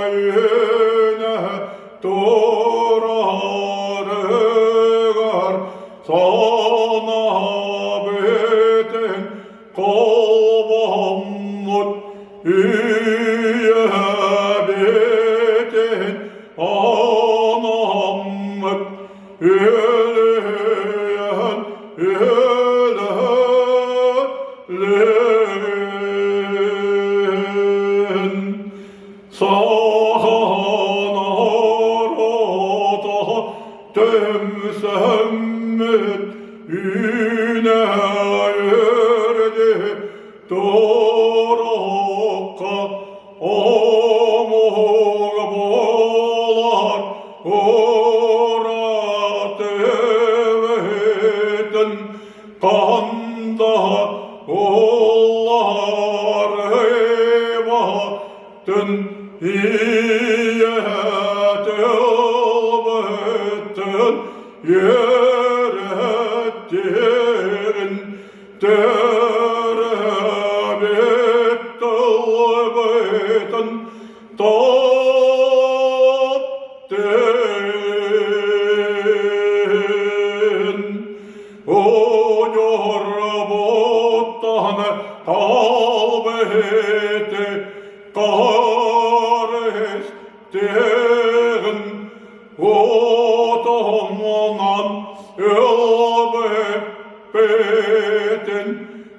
Saydayına durarıgar sana bütün kolbamut üye bütün anamut üleyen Sahanarada tümsemmit üne yürdi Doraka omur bolar Urat evetin kanda ollar eyvatın İyetülbüttün yerettin terebittülbüttün tattın Ucur buttan kalbeti karistegen otomanan ölbeten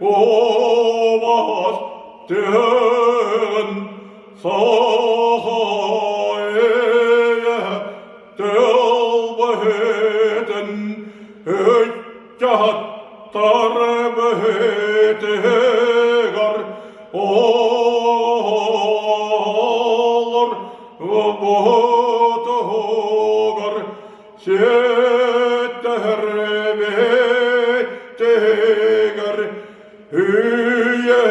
ovastön sahaya tölbeten hüccattar betegar olur botogar setterbetegar hüyelerge